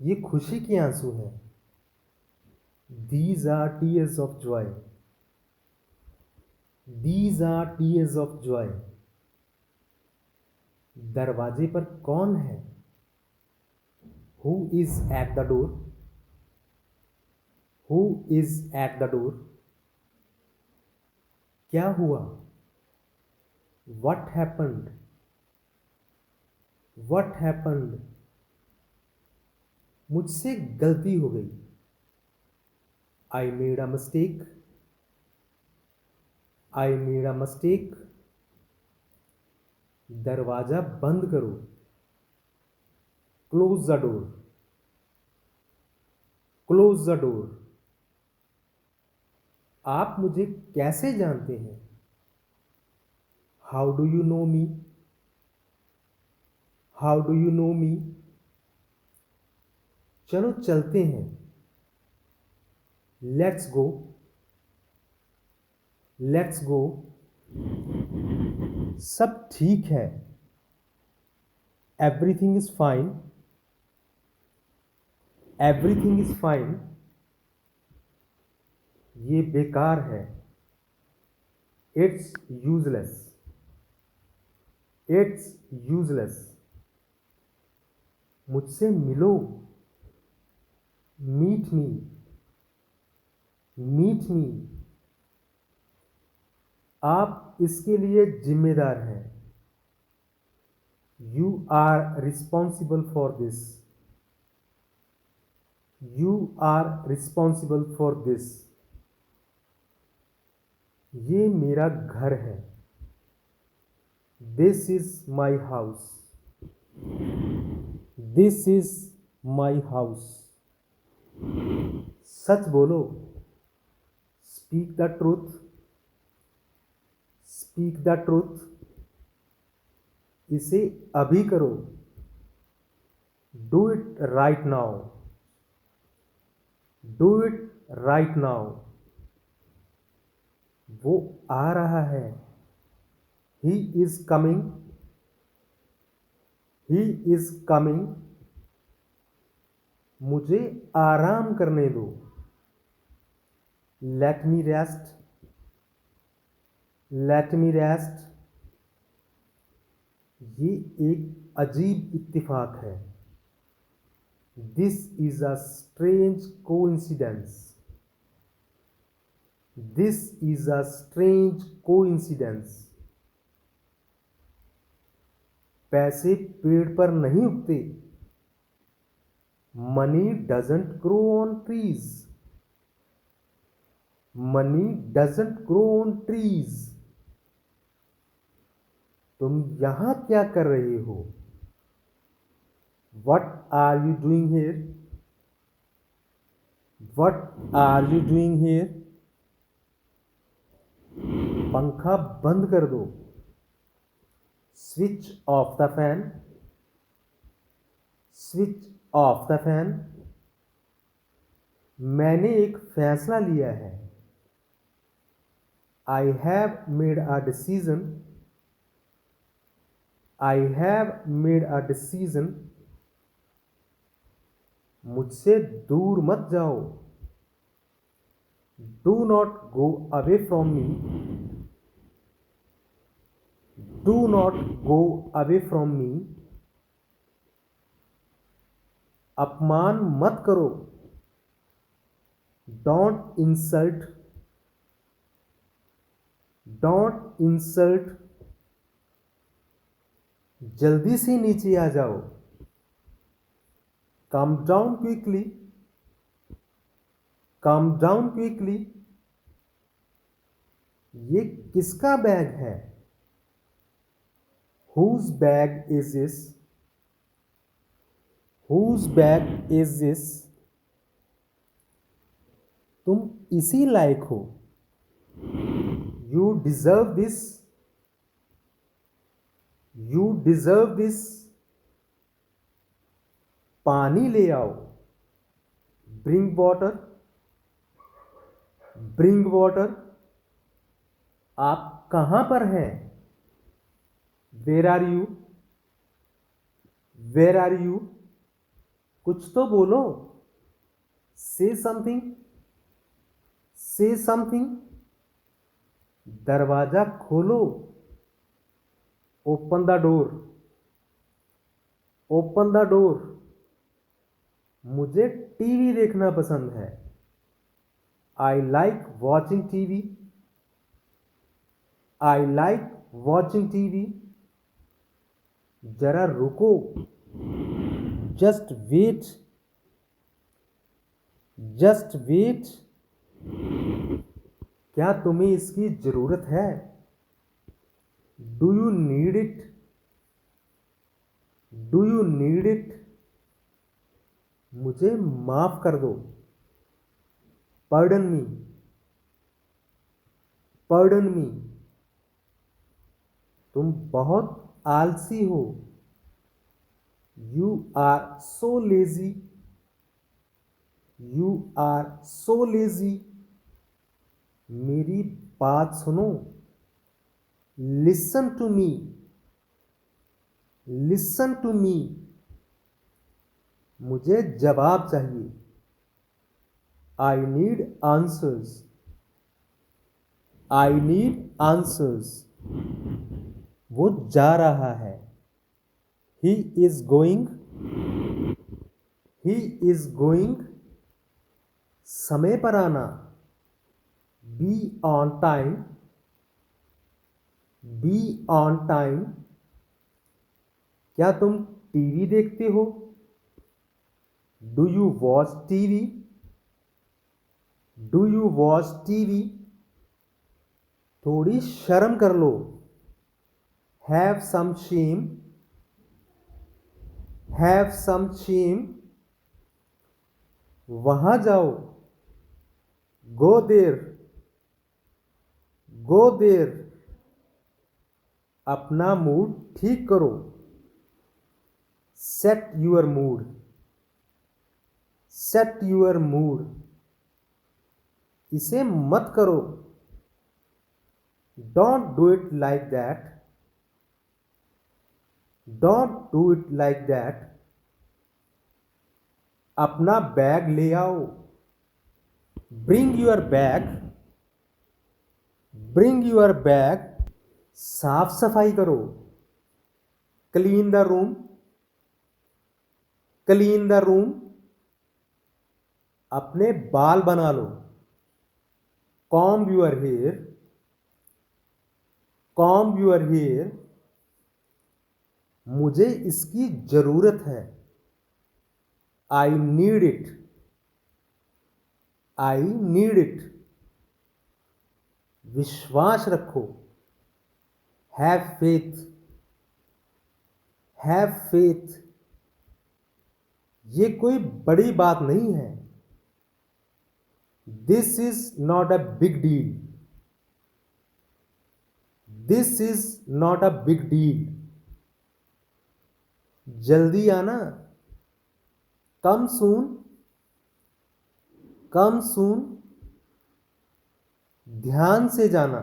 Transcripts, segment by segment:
ये खुशी के आंसू हैं। These are tears of joy. These are tears of joy. दरवाजे पर कौन है? Who is at the door? Who is at the door? क्या हुआ? What happened? What happened? मुझसे गलती हो गई। I made a mistake. I made a mistake. दरवाजा बंद करो। Close the door. Close the door. आप मुझे कैसे जानते हैं? How do you know me? How do you know me? चलो चलते हैं। Let's go. Let's go. सब ठीक है। Everything is fine. Everything is fine. ये बेकार है। It's useless. It's useless. मुझसे मिलो। Meet me. Meet me. आप इसके लिए जिम्मेदार हैं। You are responsible for this. You are responsible for this. ये मेरा घर है। This is my house. This is my house. सच बोलो। Speak the truth. Speak the truth. इसे अभी करो। Do it right now. Do it right now. वो आ रहा है। He is coming. He is coming. मुझे आराम करने दो। Let me rest. Let me rest. ये एक अजीब इत्तिफाक है। This is a strange coincidence. This is a strange coincidence. पैसे पेड़ पर नहीं उगते। Money doesn't grow on trees. Money doesn't grow on trees. तुम यहां क्या कर रहे हो? What are you doing here? What are you doing here? पंखा बंद कर दो। Switch off the fan. Switch off the fan. मैंने एक फैसला लिया है। I have made a decision. I have made a decision. मुझसे दूर मत जाओ। Do not go away from me. Do not go away from me. अपमान मत करो। Don't insult. Don't insult. जल्दी से नीचे आ जाओ। Come down quickly. Come down quickly. ये किसका बैग है? Whose bag is this? Whose bag is this? तुम इसी लायक हो। You deserve this. You deserve this. पानी ले आओ। Bring water. Bring water. आप कहां पर हैं? Where are you? Where are you? कुछ तो बोलो। से समथिंग, से समथिंग। दरवाजा खोलो। Open the door, open the door. मुझे टीवी देखना पसंद है। I like watching TV, I like watching TV. जरा रुको। Just wait, just wait. क्या तुम्हें इसकी जरूरत है? Do you need it, do you need it. मुझे माफ कर दो। Pardon me, pardon me. तुम बहुत आलसी हो। You are so lazy, you are so lazy. मेरी बात सुनो। Listen to me, listen to मी। मुझे जवाब चाहिए। I need answers, I need answers. वो जा रहा है। He is going, he is going. समय पर आना। Be on time, be on time. क्या तुम टीवी देखते हो? Do you watch TV, do you watch TV. थोड़ी शर्म कर लो। Have some shame, have some shame. वहां जाओ। गो देर, गो देर। अपना मूड ठीक करो। Set your mood, set your mood. इसे मत करो। Don't do it like that, don't do it like that. अपना बैग ले आओ। Bring your bag, bring your bag. साफ सफाई करो। Clean the room, clean the room. अपने बाल बना लो। Comb your hair, comb your hair. मुझे इसकी जरूरत है। I need it, I need it. विश्वास रखो। Have faith, have faith. ये कोई बड़ी बात नहीं है। This is not a big deal, this is not a big deal. जल्दी आना। Come soon, come soon. ध्यान से जाना।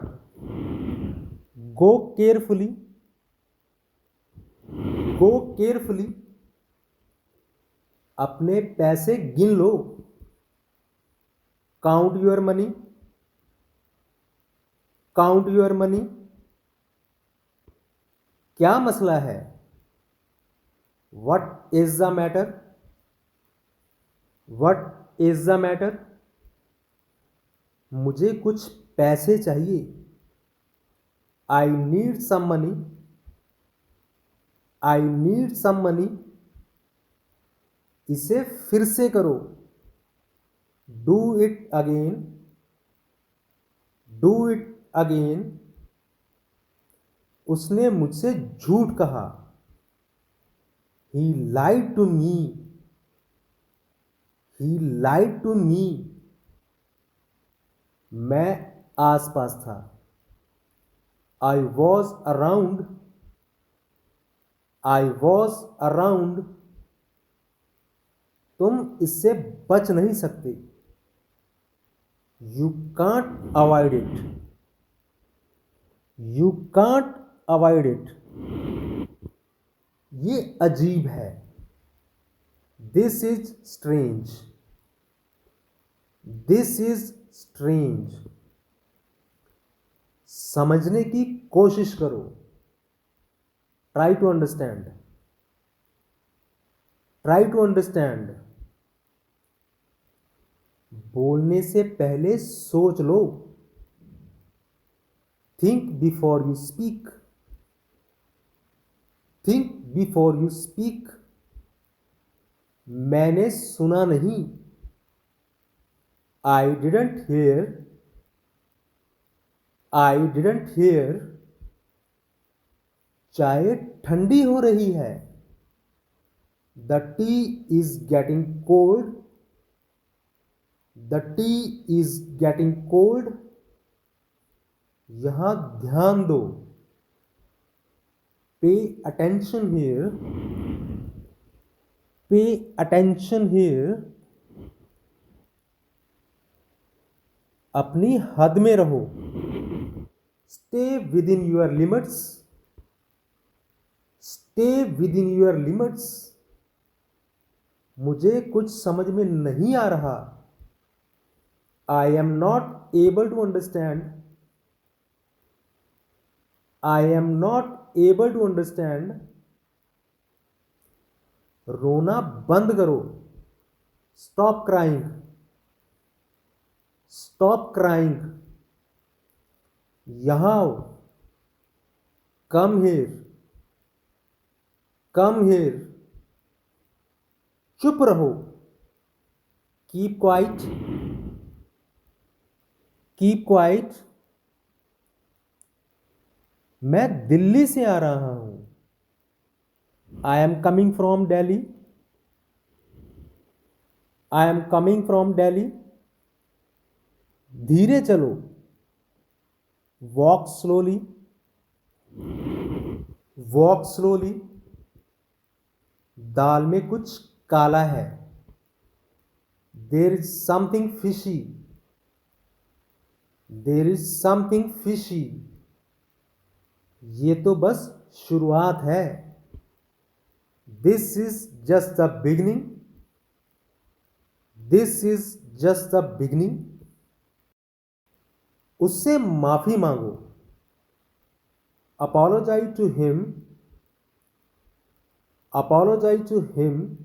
Go carefully, go carefully. अपने पैसे गिन लो। Count your money, count your money. क्या मसला है? What is the matter, what is the matter. मुझे कुछ पैसे चाहिए। I need some money, I need some money. इसे फिर से करो। Do it again, do it again. उसने मुझसे झूठ कहा। He lied to me, he lied to me. मैं आसपास था। I was around, I was around. तुम इससे बच नहीं सकते। You can't avoid it, you can't avoid it. ये अजीब है। This is strange, this is strange. समझने की कोशिश करो, try to understand, try to understand. बोलने से पहले सोच लो, think before you speak, think before you speak. मैंने सुना नहीं, I didn't hear, I didn't hear. चाय ठंडी हो रही है, the tea is getting cold, the tea is getting cold. यहां ध्यान दो, pay attention here, pay attention here. अपनी हद में रहो, stay within your limits, stay within your limits. मुझे कुछ समझ में नहीं आ रहा, I am not able to understand, I am not able to understand. रोना बंद करो, स्टॉप क्राइंग, स्टॉप क्राइंग। यहां आओ, कम हियर, कम हियर। चुप रहो, कीप क्वाइट, कीप क्वाइट। मैं दिल्ली से आ रहा हूं, I am coming from Delhi, I am coming from Delhi. धीरे चलो, वॉक स्लोली, वॉक स्लोली। दाल में कुछ काला है, there is something fishy, there is something fishy. ये तो बस शुरुआत है, this is just the beginning, this is just the beginning. उससे माफी मांगो, apologise to him, apologise to him.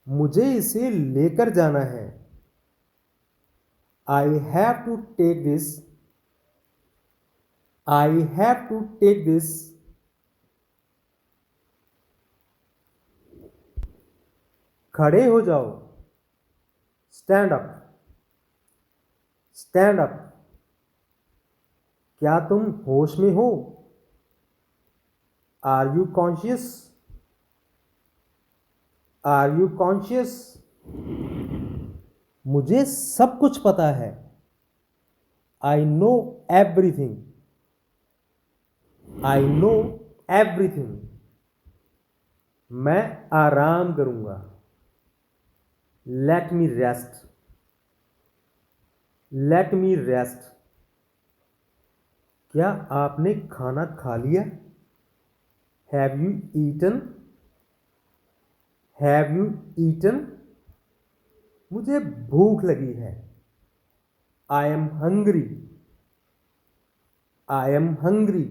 मुझे इसे लेकर जाना है, I have to take this, I have to take this. खड़े हो जाओ, स्टैंड अप, स्टैंड अप। क्या तुम होश में हो, are you conscious, are you conscious. मुझे सब कुछ पता है, I know everything, I know everything. मैं आराम करूंगा, let me rest, let me rest. क्या आपने खाना खा लिया, have you eaten, have you eaten. मुझे भूख लगी है, I am hungry, I am hungry.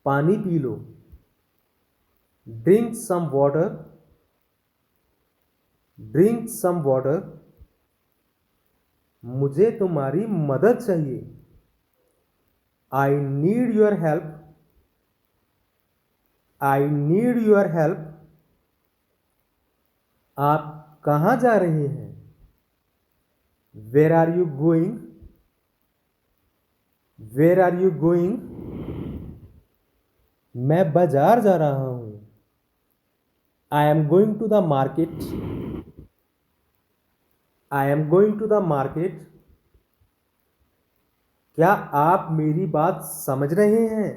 पानी पी लो, drink some water, drink some water. मुझे तुम्हारी मदद चाहिए, I need your help, I need your help. आप कहां जा रहे हैं, where are you going, where are you going. मैं बाजार जा रहा हूं, I am going to the market, I am going to the market. क्या आप मेरी बात समझ रहे हैं,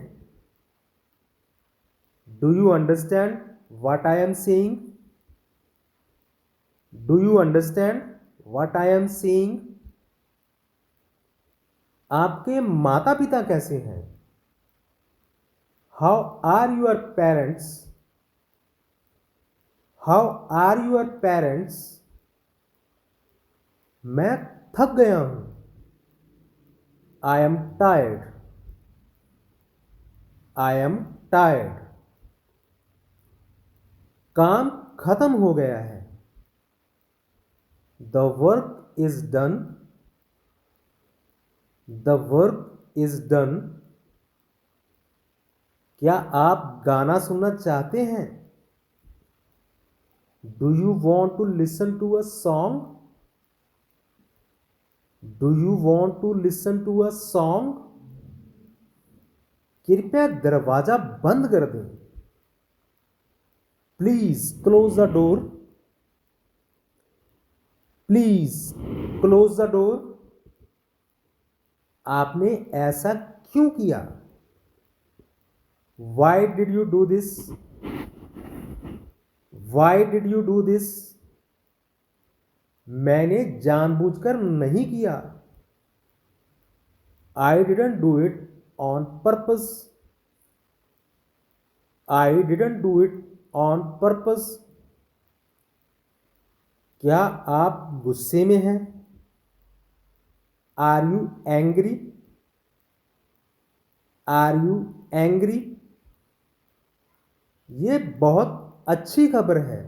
do you understand what I am saying, do you understand what I am saying। आपके माता पिता कैसे हैं, how are your parents, how are your parents? मैं थक गया हूं। I am tired. I am tired. काम खत्म हो गया है। The work is done. The work is done. क्या आप गाना सुनना चाहते हैं? Do you want to listen to a song? Do you want to listen to a song? कृपया दरवाजा बंद कर दें। Please close the door. Please close the door. आपने ऐसा क्यों किया? Y did you do this? Why did you do this? मैंने जानबूझकर नहीं किया। I didn't do it on purpose. I didn't do it on purpose. क्या आप गुस्से में हैं? Are you angry? Are you angry? ये बहुत अच्छी खबर है।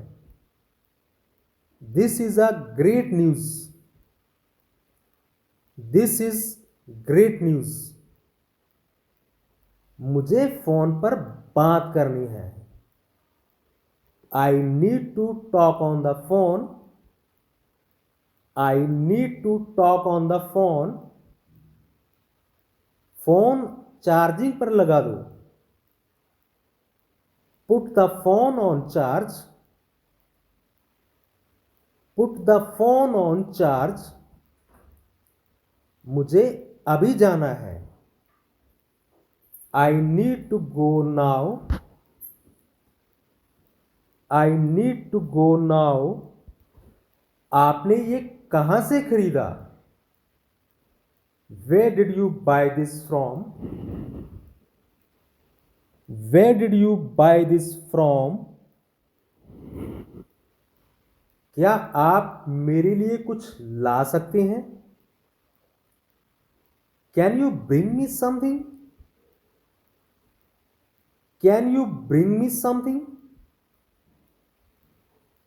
This is a great news. This is great news. मुझे फोन पर बात करनी है। I need to talk on the phone. I need to talk on the phone. Phone charging पर लगा दो। Put the phone on charge. Put the phone on charge. मुझे अभी जाना है। I need to go now. I need to go now. आपने ये कहां से खरीदा? Where did you buy this from? Where did you buy this from? क्या आप मेरे लिए कुछ ला सकते हैं? Can you bring me something? Can you bring me something?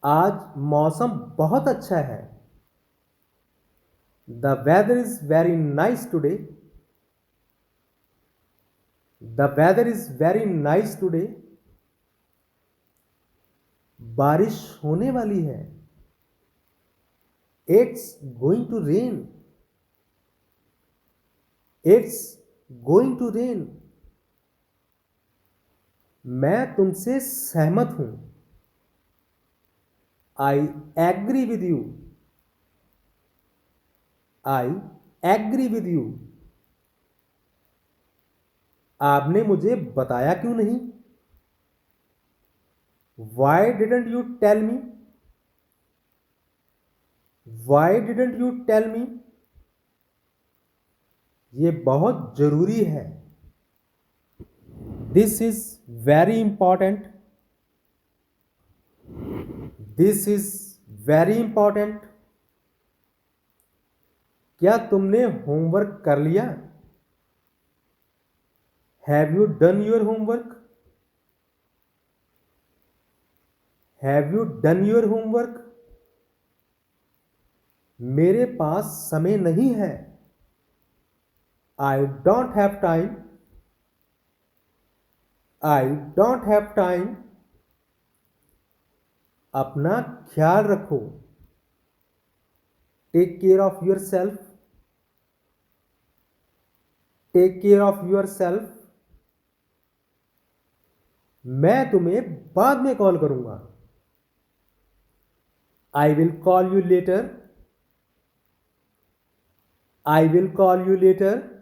आज मौसम बहुत अच्छा है। The weather is very nice today. The weather is very nice today. बारिश होने वाली है। It's going to rain. It's going to rain. मैं तुमसे सहमत हूं। I agree with you. I agree with you. आपने मुझे बताया क्यों नहीं? Why didn't you tell me? Why didn't you tell me? ये बहुत जरूरी है। This is very important. This is very important. क्या तुमने होमवर्क कर लिया? Have you done your homework? Have you done your homework? मेरे पास समय नहीं है। I don't have time. I don't have time. अपना ख्याल रखो। Take care of yourself. Take care of yourself. मैं तुम्हें बाद में कॉल करूंगा। I will call you later. I will call you letter.